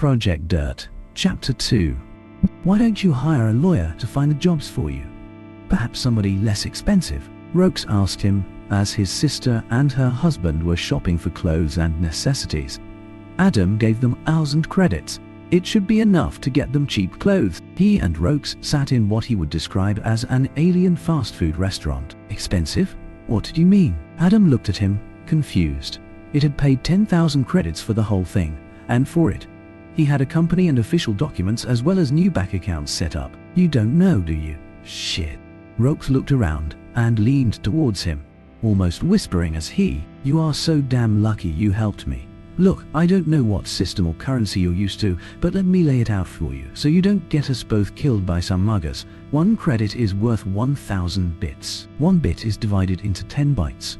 Project Dirt, Chapter 2. Why don't you hire a lawyer to find the jobs for you? Perhaps somebody less expensive? Rokes asked him as his sister and her husband were shopping for clothes and necessities. Adam gave them 1,000 credits. It should be enough to get them cheap clothes. He and Rokes sat in what he would describe as an alien fast food restaurant. Expensive? What did you mean? Adam looked at him, confused. It had paid 10,000 credits for the whole thing, and for it, he had a company and official documents as well as new bank accounts set up. You don't know, do you? Shit. Rokes looked around and leaned towards him, almost whispering as you are so damn lucky you helped me. Look, I don't know what system or currency you're used to, but let me lay it out for you so you don't get us both killed by some muggers. 1 credit is worth 1,000 bits. 1 bit is divided into 10 bytes.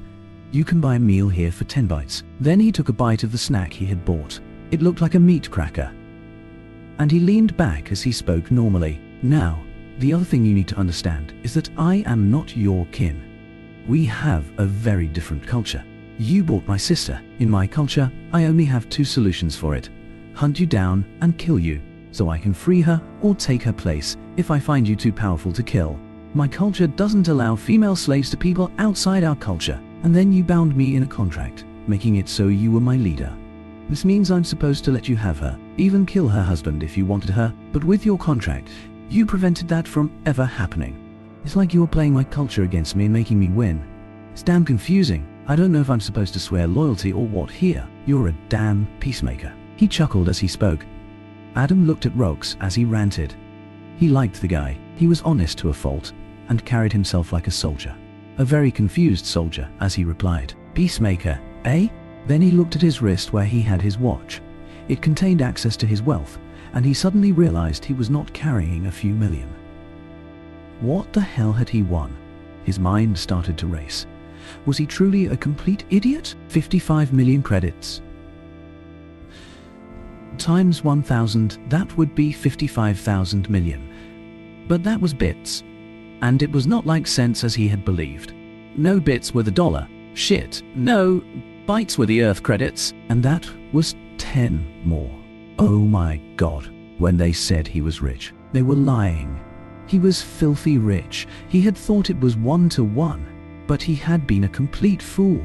You can buy a meal here for 10 bytes. Then he took a bite of the snack he had bought. It looked like a meat cracker. And he leaned back as he spoke normally. Now, the other thing you need to understand is that I am not your kin. We have a very different culture. You bought my sister. In my culture, I only have 2 solutions for it. Hunt you down and kill you, so I can free her or take her place if I find you too powerful to kill. My culture doesn't allow female slaves to people outside our culture, and then you bound me in a contract, making it so you were my leader. This means I'm supposed to let you have her, even kill her husband if you wanted her, but with your contract, you prevented that from ever happening. It's like you were playing my culture against me and making me win. It's damn confusing. I don't know if I'm supposed to swear loyalty or what here. You're a damn peacemaker. He chuckled as he spoke. Adam looked at Rokes as he ranted. He liked the guy. He was honest to a fault and carried himself like a soldier. A very confused soldier as he replied, "Peacemaker, eh?" Then he looked at his wrist where he had his watch. It contained access to his wealth, and he suddenly realized he was not carrying a few million. What the hell had he won? His mind started to race. Was he truly a complete idiot? 55 million credits. Times 1,000, that would be 55,000 million. But that was bits. And it was not like cents as he had believed. No bits were the dollar. Shit, no. Bytes were the Earth credits, and that was 10 more. Oh my god. When they said he was rich, they were lying. He was filthy rich. He had thought it was 1-to-1, but he had been a complete fool.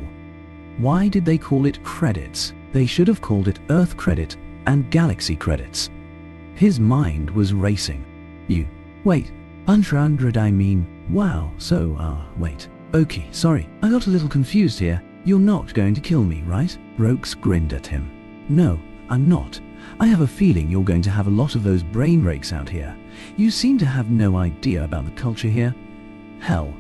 Why did they call it credits? They should have called it Earth credit and Galaxy credits. His mind was racing. Wait, 100 I mean, wow, so, wait. Okay, sorry, I got a little confused here. You're not going to kill me, right? Rokes grinned at him. No, I'm not. I have a feeling you're going to have a lot of those brain rakes out here. You seem to have no idea about the culture here. Hell,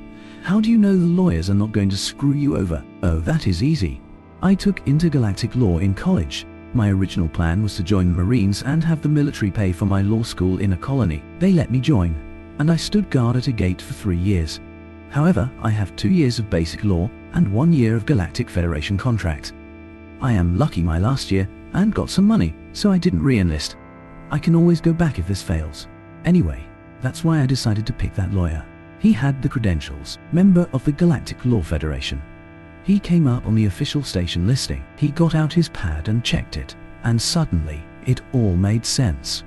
how do you know the lawyers are not going to screw you over? Oh, that is easy. I took intergalactic law in college. My original plan was to join the Marines and have the military pay for my law school in a colony. They let me join, and I stood guard at a gate for 3 years. However, I have 2 years of basic law and 1 year of Galactic Federation contract. I am lucky my last year and got some money, so I didn't re-enlist. I can always go back if this fails. Anyway, that's why I decided to pick that lawyer. He had the credentials, member of the Galactic Law Federation. He came up on the official station listing. He got out his pad and checked it, and suddenly, it all made sense.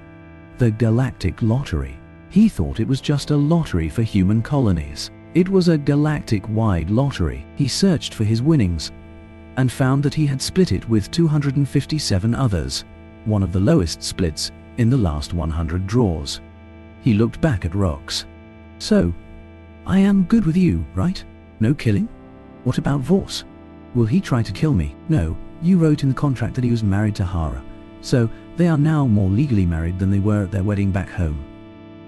The Galactic Lottery. He thought it was just a lottery for human colonies. It was a galactic-wide lottery. He searched for his winnings and found that he had split it with 257 others, one of the lowest splits in the last 100 draws. He looked back at Rokes. So, I am good with you, right? No killing? What about Vos? Will he try to kill me? No, you wrote in the contract that he was married to Hara, so they are now more legally married than they were at their wedding back home.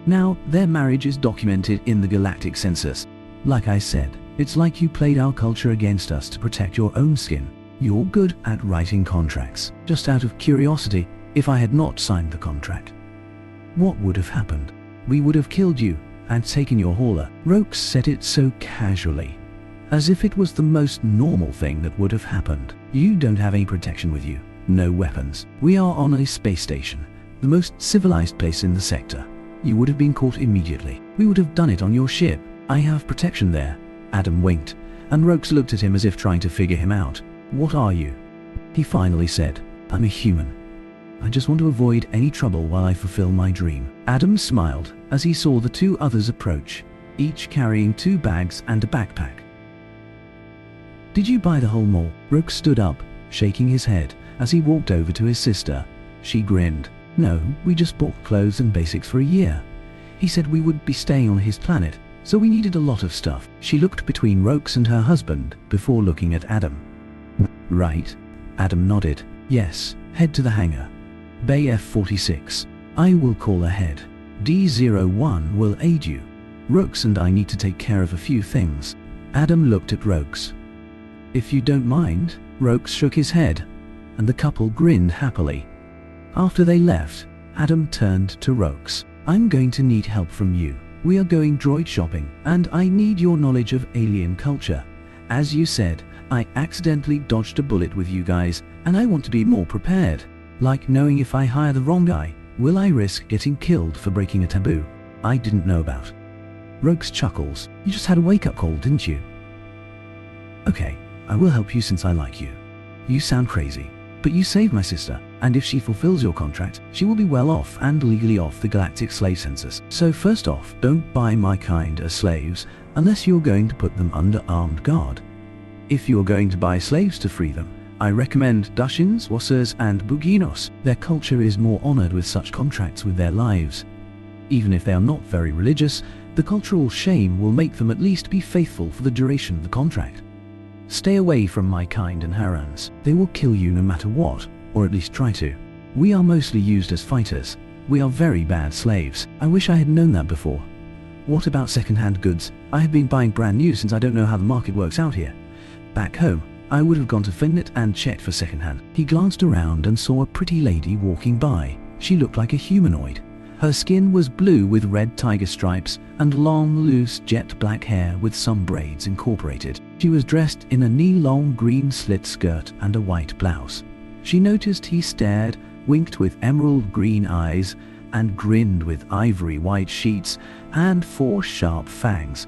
Now, their marriage is documented in the galactic census. Like I said, it's like you played our culture against us to protect your own skin. You're good at writing contracts. Just out of curiosity, if I had not signed the contract, what would have happened? We would have killed you and taken your hauler. Rokes said it so casually, as if it was the most normal thing that would have happened. You don't have any protection with you. No weapons. We are on a space station, the most civilized place in the sector. You would have been caught immediately. We would have done it on your ship. I have protection there. Adam winked, and Rokes looked at him as if trying to figure him out. What are you? He finally said, I'm a human. I just want to avoid any trouble while I fulfill my dream." Adam smiled as he saw the two others approach, each carrying 2 bags and a backpack. "Did you buy the whole mall?" Rook stood up, shaking his head as he walked over to his sister. She grinned. "No, we just bought clothes and basics for a year. He said we would be staying on his planet, so we needed a lot of stuff." She looked between Rox and her husband before looking at Adam. "Right." Adam nodded. "Yes, head to the hangar. Bay F46. I will call ahead. D01 will aid you. Rox and I need to take care of a few things." Adam looked at Rox. "If you don't mind." Rox shook his head, and the couple grinned happily. After they left, Adam turned to Rox. "I'm going to need help from you. We are going droid shopping, and I need your knowledge of alien culture. As you said, I accidentally dodged a bullet with you guys, and I want to be more prepared. Like knowing if I hire the wrong guy, will I risk getting killed for breaking a taboo I didn't know about?" Rox chuckles. "You just had a wake-up call, didn't you?" "Okay, I will help you since I like you. You sound crazy, but you saved my sister, and if she fulfills your contract, she will be well off and legally off the galactic slave census. So first off, don't buy my kind as slaves unless you're going to put them under armed guard. If you're going to buy slaves to free them, I recommend Dashins, Wassers, and Buginos. Their culture is more honored with such contracts with their lives. Even if they are not very religious, the cultural shame will make them at least be faithful for the duration of the contract. Stay away from my kind and Harans. They will kill you no matter what, or at least try to. We are mostly used as fighters. We are very bad slaves. I wish I had known that before. What about second-hand goods? I have been buying brand new since I don't know how the market works out here. Back home, I would have gone to Finnet and checked for second-hand." He glanced around and saw a pretty lady walking by. She looked like a humanoid. Her skin was blue with red tiger stripes and long, loose, jet black hair with some braids incorporated. She was dressed in a knee-long green slit skirt and a white blouse. She noticed he stared, winked with emerald green eyes, and grinned with ivory white sheets and 4 sharp fangs.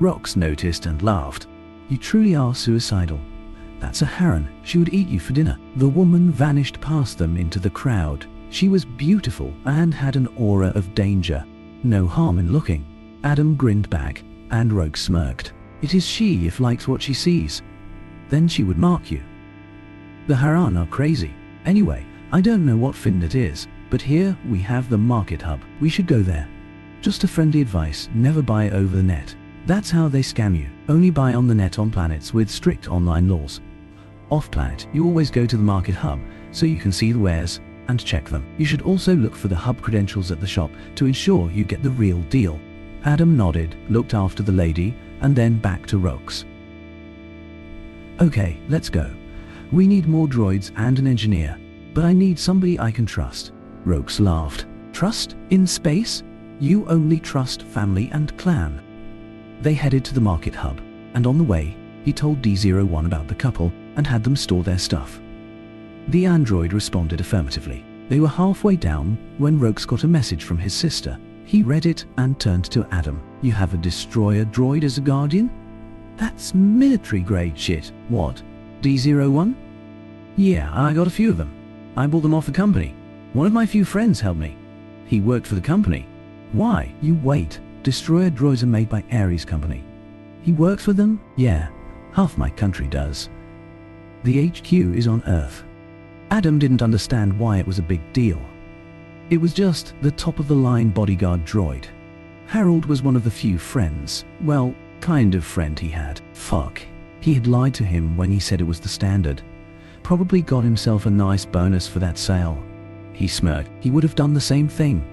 Rox noticed and laughed. "You truly are suicidal. That's a Haran. She would eat you for dinner." The woman vanished past them into the crowd. She was beautiful and had an aura of danger. No harm in looking. Adam grinned back, and Rox smirked. It is she if likes what she sees. Then she would mark you. The Haran are crazy. Anyway, I don't know what Finnet is, but here we have the market hub. We should go there. Just a friendly advice, never buy over the net. That's how they scam you. Only buy on the net on planets with strict online laws. Off-planet, you always go to the market hub so you can see the wares and check them. You should also look for the hub credentials at the shop to ensure you get the real deal. Adam nodded, looked after the lady, and then back to Rox. "Okay, let's go. We need more droids and an engineer, but I need somebody I can trust." Rox laughed. "Trust? In space? You only trust family and clan." They headed to the market hub, and on the way, he told D01 about the couple and had them store their stuff. The android responded affirmatively. They were halfway down when Rox got a message from his sister. He read it and turned to Adam. "You have a destroyer droid as a guardian? That's military-grade shit. What? D01? Yeah, I got a few of them. I bought them off the company. One of my few friends helped me. He worked for the company." "Why? You wait. Destroyer droids are made by Ares Company." "He works for them?" "Yeah, half my country does. The HQ is on Earth." Adam didn't understand why it was a big deal. It was just the top-of-the-line bodyguard droid. Harold was one of the few friends, well, kind of friend he had. Fuck. He had lied to him when he said it was the standard. Probably got himself a nice bonus for that sale. He smirked. He would have done the same thing.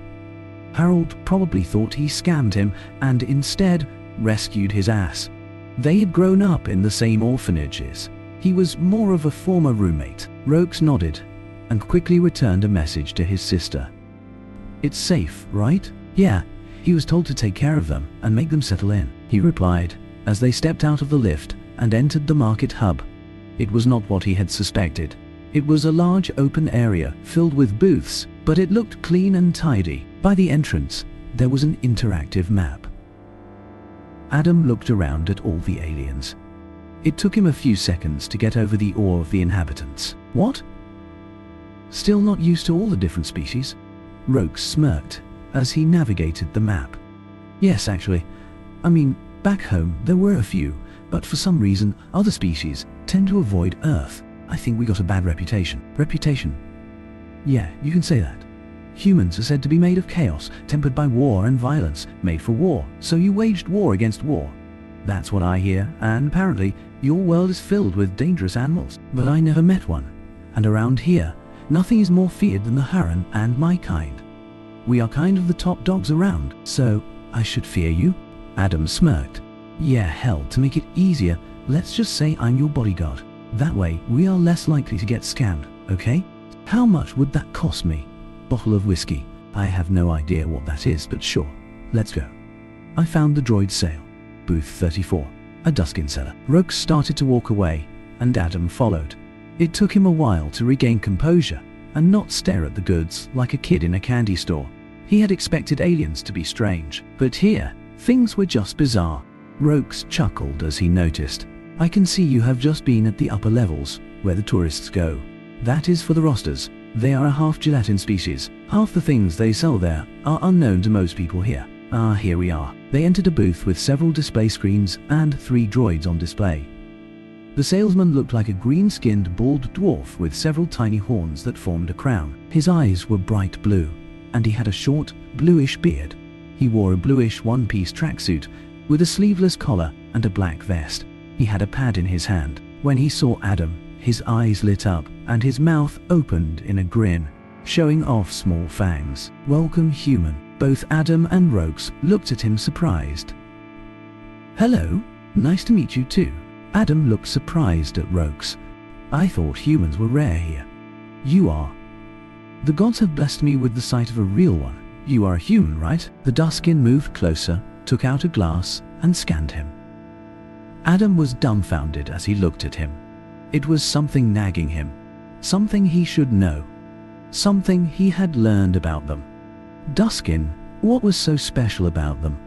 Harold probably thought he scammed him and instead rescued his ass. They had grown up in the same orphanages. He was more of a former roommate. Rox nodded and quickly returned a message to his sister. "It's safe, right?" "Yeah, he was told to take care of them and make them settle in," he replied as they stepped out of the lift and entered the market hub. It was not what he had suspected. It was a large open area filled with booths, but it looked clean and tidy. By the entrance, there was an interactive map. Adam looked around at all the aliens. It took him a few seconds to get over the awe of the inhabitants. What? Still not used to all the different species? Rokes smirked as he navigated the map. Yes, actually. I mean, back home there were a few, but for some reason other species tend to avoid Earth. I think we got a bad reputation. Reputation? Yeah, you can say that. Humans are said to be made of chaos, tempered by war and violence, made for war, so you waged war against war. That's what I hear, and apparently your world is filled with dangerous animals. But I never met one, and around here, nothing is more feared than the heron and my kind. We are kind of the top dogs around, so I should fear you? Adam smirked. Yeah, hell, to make it easier, let's just say I'm your bodyguard. That way, we are less likely to get scammed, okay? How much would that cost me? Bottle of whiskey. I have no idea what that is, but sure. Let's go. I found the droid sale. Booth 34. A Duskin seller. Rokes started to walk away, and Adam followed. It took him a while to regain composure and not stare at the goods like a kid in a candy store. He had expected aliens to be strange, but here, things were just bizarre. Rokes chuckled as he noticed. I can see you have just been at the upper levels, where the tourists go. That is for the rosters. They are a half gelatin species. Half the things they sell there are unknown to most people here. Ah, here we are. They entered a booth with several display screens and 3 droids on display. The salesman looked like a green-skinned bald dwarf with several tiny horns that formed a crown. His eyes were bright blue, and he had a short, bluish beard. He wore a bluish one-piece tracksuit with a sleeveless collar and a black vest. He had a pad in his hand. When he saw Adam, his eyes lit up and his mouth opened in a grin, showing off small fangs. Welcome, human. Both Adam and Rokes looked at him surprised. Hello, nice to meet you too. Adam looked surprised at Rokes. I thought humans were rare here. You are. The gods have blessed me with the sight of a real one. You are a human, right? The Duskin moved closer, took out a glass, and scanned him. Adam was dumbfounded as he looked at him. It was something nagging him. Something he should know. Something he had learned about them. Duskin, what was so special about them?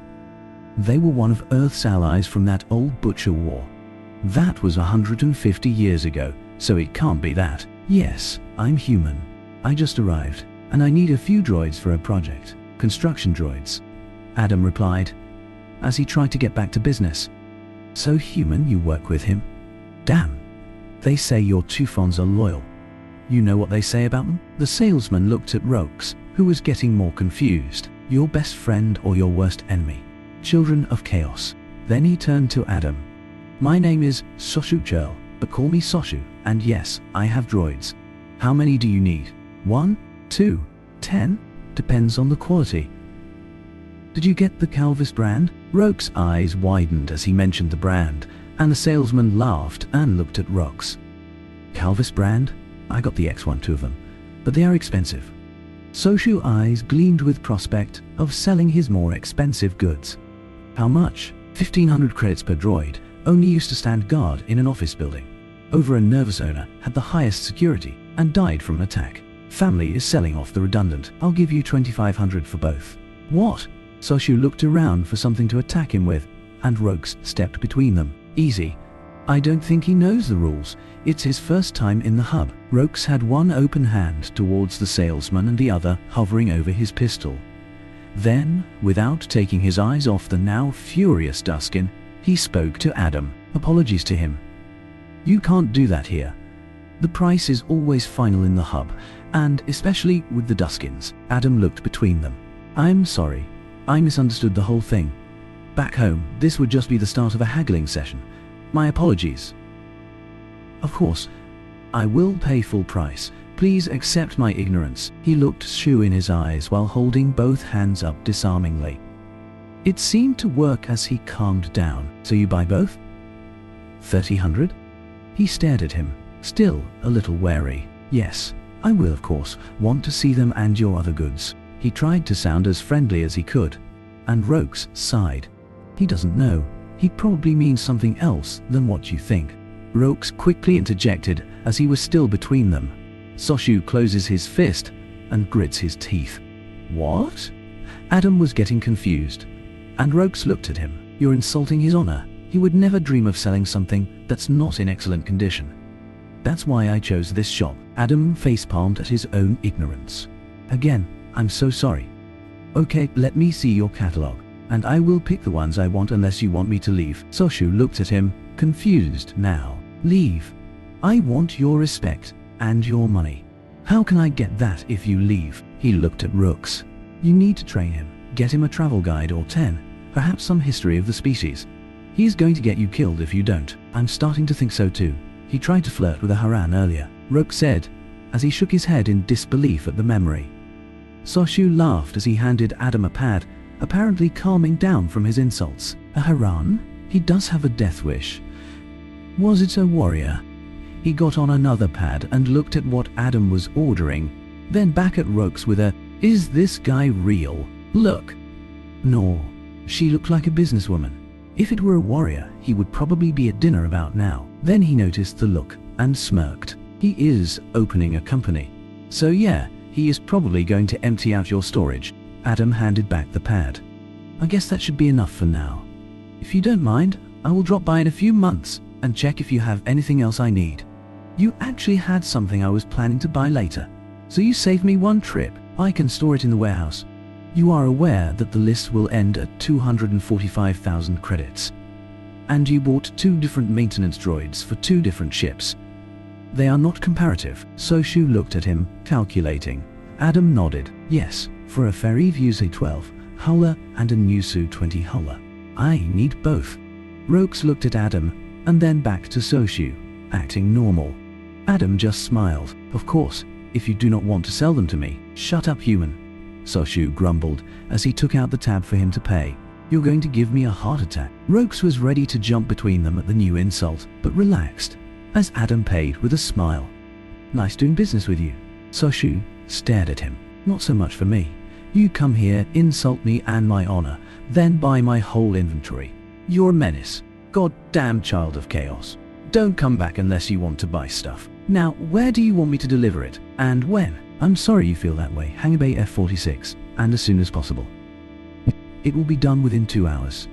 They were one of Earth's allies from that old butcher war. That was 150 years ago, so it can't be that. Yes, I'm human. I just arrived, and I need a few droids for a project. Construction droids. Adam replied, as he tried to get back to business. So human, you work with him? Damn. They say your Tufons are loyal. You know what they say about them? The salesman looked at Rokes, who was getting more confused. Your best friend or your worst enemy? Children of chaos. Then he turned to Adam. My name is Soshu Churl, but call me Soshu, and yes, I have droids. How many do you need? 1, 2, 10? Depends on the quality. Did you get the Calvis brand? Rokes' eyes widened as he mentioned the brand, and the salesman laughed and looked at Rokes. Calvis brand? I got the X1, 2 of them, but they are expensive. Soshu's eyes gleamed with prospect of selling his more expensive goods. How much? 1,500 credits per droid, only used to stand guard in an office building. Over a nervous owner, had the highest security, and died from an attack. Family is selling off the redundant. I'll give you 2,500 for both. What? Soshu looked around for something to attack him with, and Rokes stepped between them. Easy. I don't think he knows the rules. It's his first time in the hub. Rokes had one open hand towards the salesman and the other hovering over his pistol. Then, without taking his eyes off the now furious Duskin, he spoke to Adam. Apologies to him. You can't do that here. The price is always final in the hub, and especially with the Duskins. Adam looked between them. I'm sorry. I misunderstood the whole thing. Back home, this would just be the start of a haggling session. My apologies. Of course, I will pay full price. Please accept my ignorance. He looked Shu in his eyes while holding both hands up disarmingly. It seemed to work as he calmed down. So you buy both? 3,000? He stared at him, still a little wary. Yes, I will of course want to see them and your other goods. He tried to sound as friendly as he could, and Rokes sighed. He doesn't know. He probably means something else than what you think. Rokes quickly interjected as he was still between them. Soshu closes his fist and grits his teeth. What? Adam was getting confused, and Rokes looked at him. You're insulting his honor. He would never dream of selling something that's not in excellent condition. That's why I chose this shop. Adam facepalmed at his own ignorance. Again, I'm so sorry. Okay, let me see your catalog, and I will pick the ones I want unless you want me to leave. Soshu looked at him, confused now. Leave? I want your respect and your money. How can I get that if you leave? He looked at Rooks. You need to train him. Get him a travel guide or 10, perhaps some history of the species. He's going to get you killed if you don't. I'm starting to think so too. He tried to flirt with a Haran earlier, Rooks said, as he shook his head in disbelief at the memory. Soshu laughed as he handed Adam a pad, apparently calming down from his insults. A Haran? He does have a death wish. Was it a warrior? He got on another pad and looked at what Adam was ordering, then back at Rooks with a, is this guy real? Look. No. She looked like a businesswoman. If it were a warrior, he would probably be at dinner about now. Then he noticed the look and smirked. He is opening a company. So yeah, he is probably going to empty out your storage. Adam handed back the pad. I guess that should be enough for now. If you don't mind, I will drop by in a few months and check if you have anything else I need. You actually had something I was planning to buy later, so you saved me one trip. I can store it in the warehouse. You are aware that the list will end at 245,000 credits. And you bought 2 different maintenance droids for 2 different ships. They are not comparative. Soshu looked at him, calculating. Adam nodded. Yes, for a Ferriv UZ-12 Huller and a new Su-20 Huller. I need both. Rooks looked at Adam, and then back to Soshu, acting normal. Adam just smiled. Of course, if you do not want to sell them to me. Shut up, human. Soshu grumbled as he took out the tab for him to pay. You're going to give me a heart attack. Rooks was ready to jump between them at the new insult, but relaxed, as Adam paid with a smile. Nice doing business with you. Soshu stared at him. Not so much for me. You come here, insult me and my honor, then buy my whole inventory. You're a menace. Goddamn child of chaos. Don't come back unless you want to buy stuff. Now, where do you want me to deliver it, and when? I'm sorry you feel that way. Hangar Bay F-46, and as soon as possible. It will be done within 2 hours.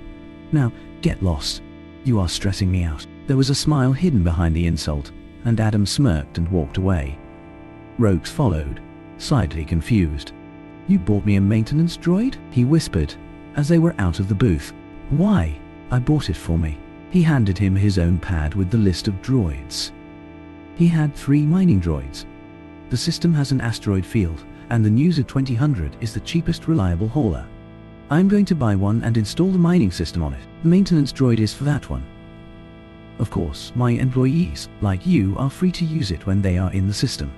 Now, get lost. You are stressing me out. There was a smile hidden behind the insult, and Adam smirked and walked away. Rooks followed, slightly confused. You bought me a maintenance droid? He whispered, as they were out of the booth. Why? I bought it for me. He handed him his own pad with the list of droids. He had 3 mining droids. The system has an asteroid field, and the News of 2000 is the cheapest reliable hauler. I'm going to buy one and install the mining system on it. The maintenance droid is for that one. Of course, my employees, like you, are free to use it when they are in the system.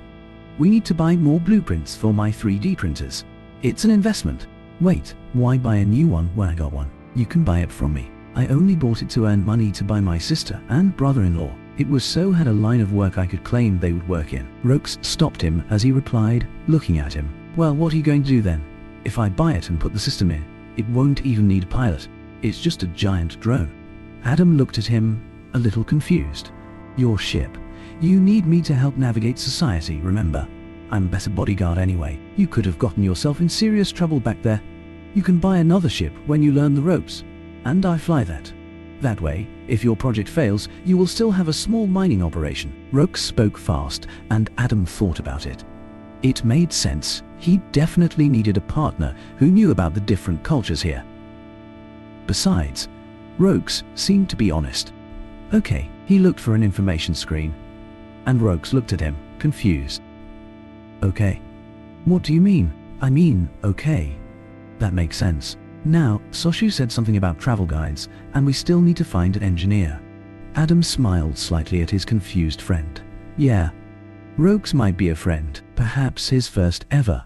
We need to buy more blueprints for my 3D printers. It's an investment. Wait, why buy a new one when I got one? You can buy it from me. I only bought it to earn money to buy my sister and brother-in-law. It was so had a line of work I could claim they would work in. Rooks stopped him as he replied, looking at him. Well, what are you going to do then? If I buy it and put the system in, it won't even need a pilot. It's just a giant drone. Adam looked at him, a little confused. Your ship. You need me to help navigate society, remember? I'm a better bodyguard anyway. You could have gotten yourself in serious trouble back there. You can buy another ship when you learn the ropes. And I fly that. That way, if your project fails, you will still have a small mining operation. Rooks spoke fast, and Adam thought about it. It made sense. He definitely needed a partner who knew about the different cultures here. Besides, Rooks seemed to be honest. Okay, he looked for an information screen, and Rooks looked at him, confused. Okay. What do you mean? I mean, okay. That makes sense. Now, Soshu said something about travel guides, and we still need to find an engineer. Adam smiled slightly at his confused friend. Yeah. Rooks might be a friend, perhaps his first ever.